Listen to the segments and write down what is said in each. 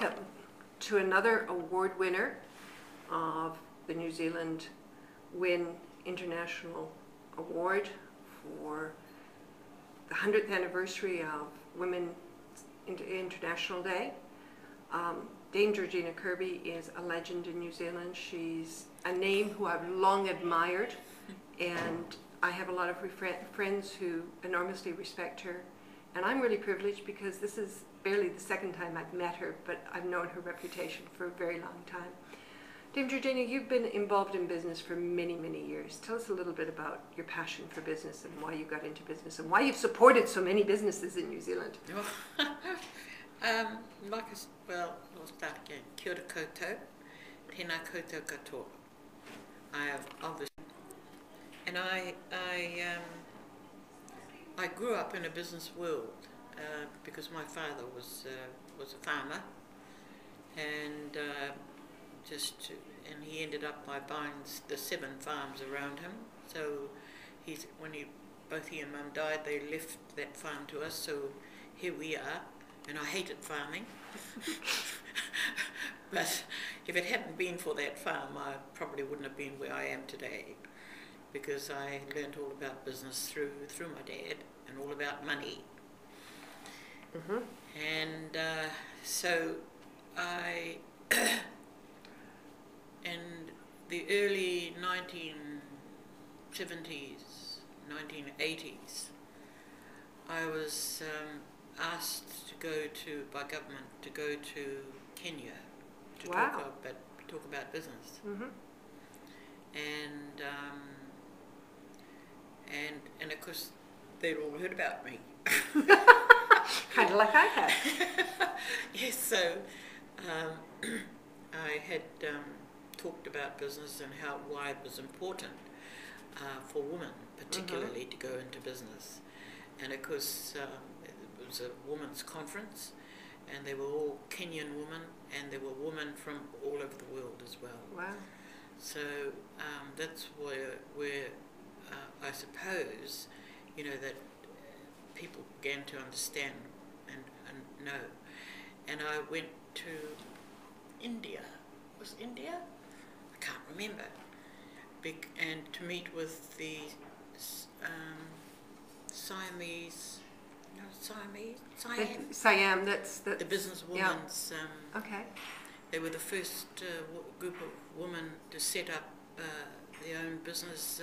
welcome to another award winner of the New Zealand WIN International Award for the 100th anniversary of Women International Day. Dame Georgina Kirby is a legend in New Zealand. She's a name who I've long admired, and I have a lot of friends who enormously respect her. And I'm really privileged because this is barely the second time I've met her, but I've known her reputation for a very long time. Dame Georgina, you've been involved in business for many, many years. Tell us a little bit about your passion for business and why you got into business and why you've supported so many businesses in New Zealand. We'll start again. Kia ora koutou, tēnā koutou katoa. I have obviously, and I grew up in a business world because my father was a farmer, and he ended up by buying the 7 farms around him. So both he and Mum died, they left that farm to us. So here we are, and I hated farming. But if it hadn't been for that farm, I probably wouldn't have been where I am today, because I learned all about business through my dad and all about money. Mm-hmm. And so I, in the early 1970s, 1980s, I was asked by government to go to Kenya to talk about business. Mm-hmm. And of course they'd all heard about me. Kind of like I had. Yes, so I had talked about business and why it was important for women particularly to go into business. And of course it was a women's conference, and they were all Kenyan women, and there were women from all over the world as well. Wow. So that's where I suppose, that people began to understand and know. And I went to India. Was it India? I can't remember. And to meet with the Siam, that's the business women's. Yeah. Okay. They were the first group of women to set up their own business.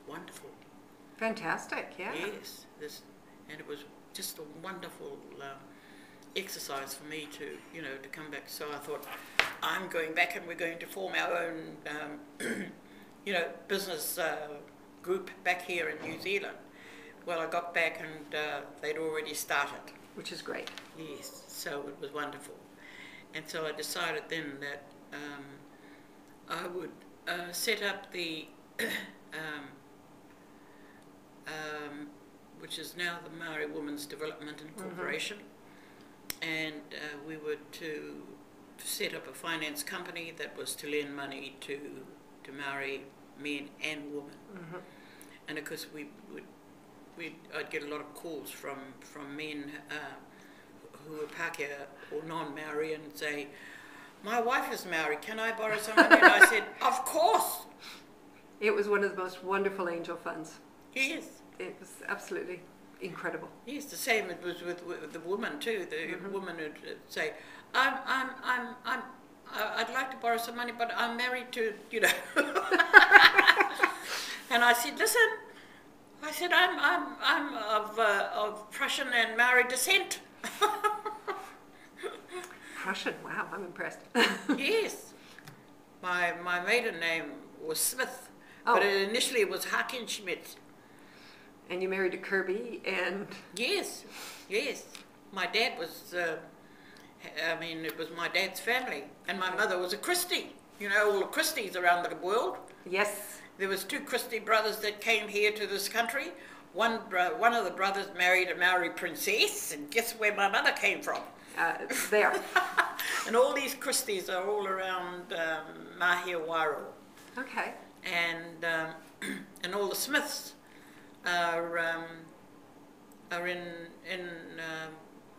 Wonderful. Fantastic, yeah. Yes, and it was just a wonderful exercise for me to come back. So I thought, I'm going back, and we're going to form our own, business group back here in New Zealand. Well, I got back, and they'd already started. Which is great. Yes, so it was wonderful. And so I decided then that I would set up the which is now the Maori Women's Development Incorporation, and we were to set up a finance company that was to lend money to Maori men and women. And of course I'd get a lot of calls from men who were Pākehā or non-Maori and say, "My wife is Maori, can I borrow some money?" And I said, "Of course." It was one of the most wonderful angel funds. Yes. It was absolutely incredible. Yes, the same it was with the woman too. The woman would say, I'd like to borrow some money, but I'm married to, And I said, listen, I'm of Prussian and Maori descent. Prussian, wow, I'm impressed. Yes. My maiden name was Smith, but initially it was Hakenschmidt. And you married a Kirby, and... Yes. My dad was, it was my dad's family, and my mother was a Christie. All the Christies around the world. Yes. There was 2 Christie brothers that came here to this country. One of the brothers married a Maori princess, and guess where my mother came from? There. And all these Christies are all around Mahia Wairo. Okay. And all the Smiths are in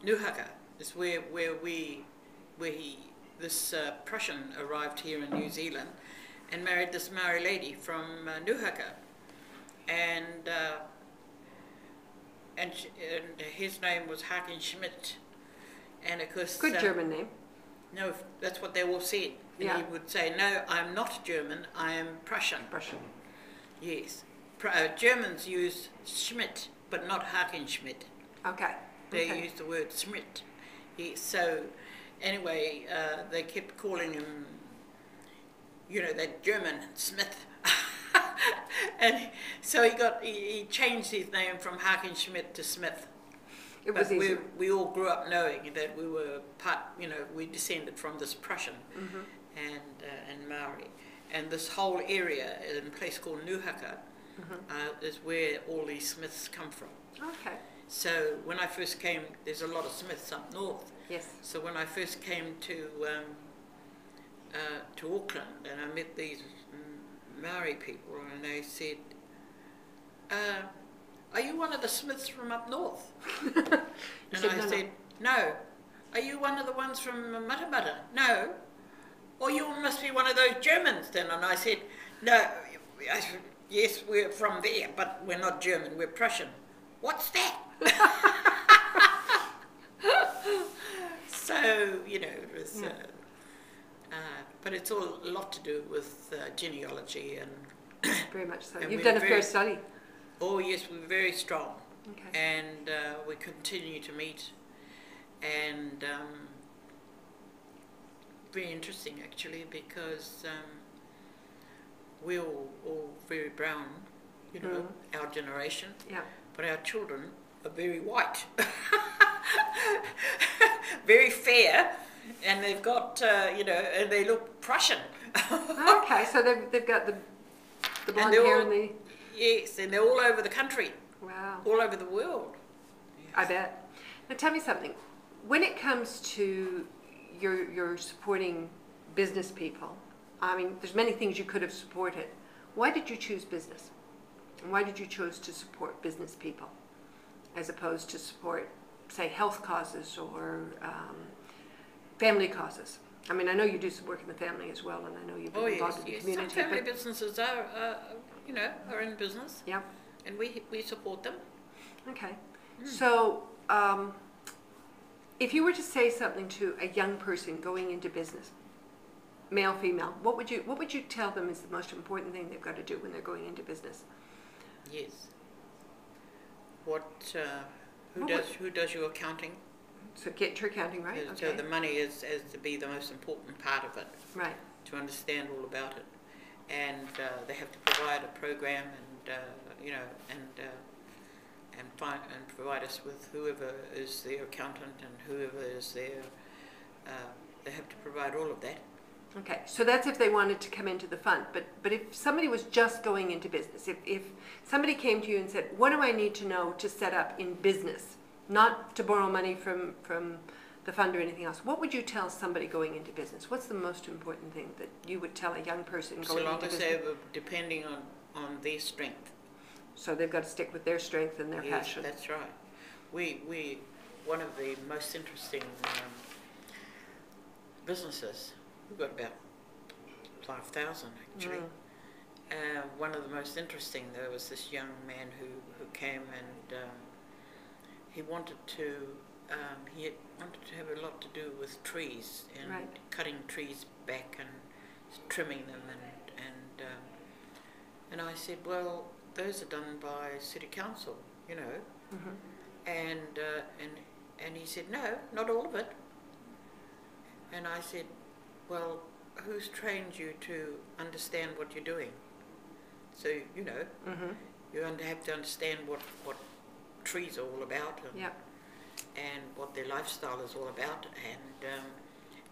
Nuhaka. It's where we this Prussian arrived here in New Zealand and married this Maori lady from Nuhaka, and his name was Hagen Schmidt, and of course Good German name. no, that's what they all said. And Yeah. he would say, "No, I'm not German. I am Prussian." Prussian. Yes, Germans use Schmidt, but not Hagen Schmidt. Okay. They Okay. use the word Schmidt. Yes, so anyway, they kept calling him, you know, that German Smith. And so he changed his name from Hagen Schmidt to Smith. It was But easier. we all grew up knowing that we were we descended from this Prussian Mm-hmm. and Maori. And this whole area in a place called Nuhaka is where all these Smiths come from. Okay. So when I first came, there's a lot of Smiths up north. Yes. So when I first came to Auckland, and I met these Maori people, and they said, "Are you one of the Smiths from up north?" And said, I "No, said, "No." "Are you one of the ones from Matamata?" "No." "Or you must be one of those Germans then." And I said, "No." I said, "Yes, we're from there, but we're not German, we're Prussian." "What's that?" So, you know, it was, but it's all a lot to do with genealogy and, Very much so. And You've we're done a fair very- study. oh yes, we're very strong. Okay. And we continue to meet, and very interesting actually, because we're all very brown, you know, our generation, Yeah. but our children are very white, very fair, and they've got, and they look Prussian. Okay, so they've got the blonde they're hair all- and the... Yes, and they're all over the country, Wow. all over the world. I bet. Now tell me something. When it comes to your supporting business people, I mean, there's many things you could have supported. Why did you choose business? And why did you choose to support business people as opposed to support, say, health causes or family causes? I mean, I know you do some work in the family as well, and I know you've been Oh involved yes, in the yes. community. Some family but, businesses are in business, yeah. and we support them. Okay. So, if you were to say something to a young person going into business, male, female, what would you tell them is the most important thing they've got to do when they're going into business? Yes. What? What Who does your accounting? So get your accounting right. So Okay. the money is to be the most important part of it, Right. to understand all about it, and they have to provide a program and provide us with whoever is their accountant and whoever is their. They have to provide all of that. Okay. So that's if they wanted to come into the fund. But if somebody was just going into business, if somebody came to you and said, "What do I need to know to set up in business?" Not to borrow money from the fund or anything else. What would you tell somebody going into business? What's the most important thing that you would tell a young person So going long into as business? they were depending on their strength. So they've got to stick with their strength and their Yes, passion. that's right. We one of the most interesting businesses. We've got about 5,000 actually. One of the most interesting, there was this young man who came, and he wanted to have a lot to do with trees and Right. cutting trees back and trimming them, and I said, well, those are done by city council, you know. And he said, no, not all of it. And I said, well, who's trained you to understand what you're doing? So, you know, you have to understand what trees are all about, and what their lifestyle is all about,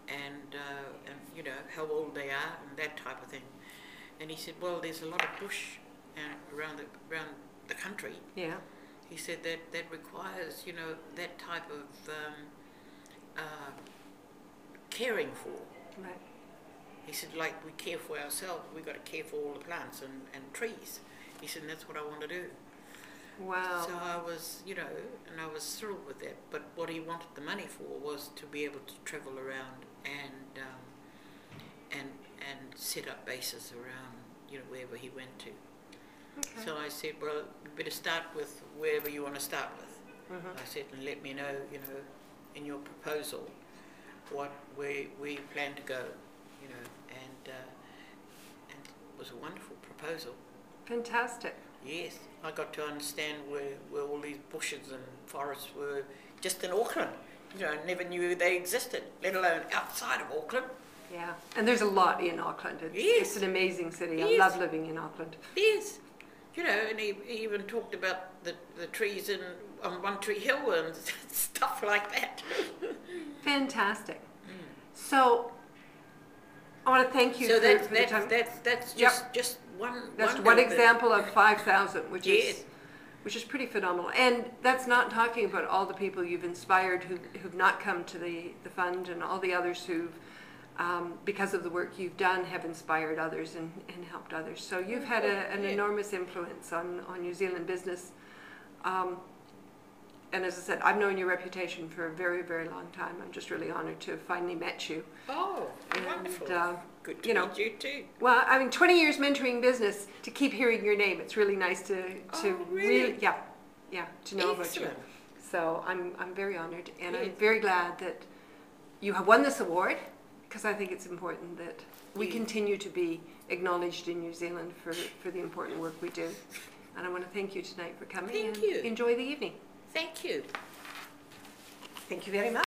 and you know, how old they are and that type of thing. And he said, well, there's a lot of bush around the country. Yeah. He said that requires, you know, that type of caring for. Right. He said, like we care for ourselves, we've got to care for all the plants and trees. He said, and that's what I want to do. Wow. So I was, you know, and I was thrilled with that. But what he wanted the money for was to be able to travel around and set up bases around, you know, wherever he went to. Okay. So I said, well, you better start with wherever you want to start with. Mhm. I said, and let me know, you know, in your proposal, where you plan to go, you know, and it was a wonderful proposal. Fantastic. Yes, I got to understand where all these bushes and forests were just in Auckland. You know, I never knew they existed, let alone outside of Auckland. Yeah, and there's a lot in Auckland. It's an amazing city. I love living in Auckland. Yes. You know, and he even talked about the trees on One Tree Hill and stuff like that. Fantastic. So I want to thank you so for the time. that's just one. That's one one of the- example of 5,000, which Yes. is pretty phenomenal. And that's not talking about all the people you've inspired who've not come to the fund, and all the others who've, because of the work you've done, have inspired others and helped others. So you've had an enormous influence on New Zealand business. And as I said, I've known your reputation for a very, very long time. I'm just really honored to have finally met you. Oh, And, wonderful. Good to meet you too. Well, I mean, 20 years mentoring business, to keep hearing your name, it's really nice to really? to know about you. Excellent. So I'm very honored, and I'm Yes. very glad that you have won this award, because I think it's important that we Yes. continue to be acknowledged in New Zealand for the important work we do. And I want to thank you tonight for coming. Thank and you. Enjoy the evening. Thank you. Thank you very much.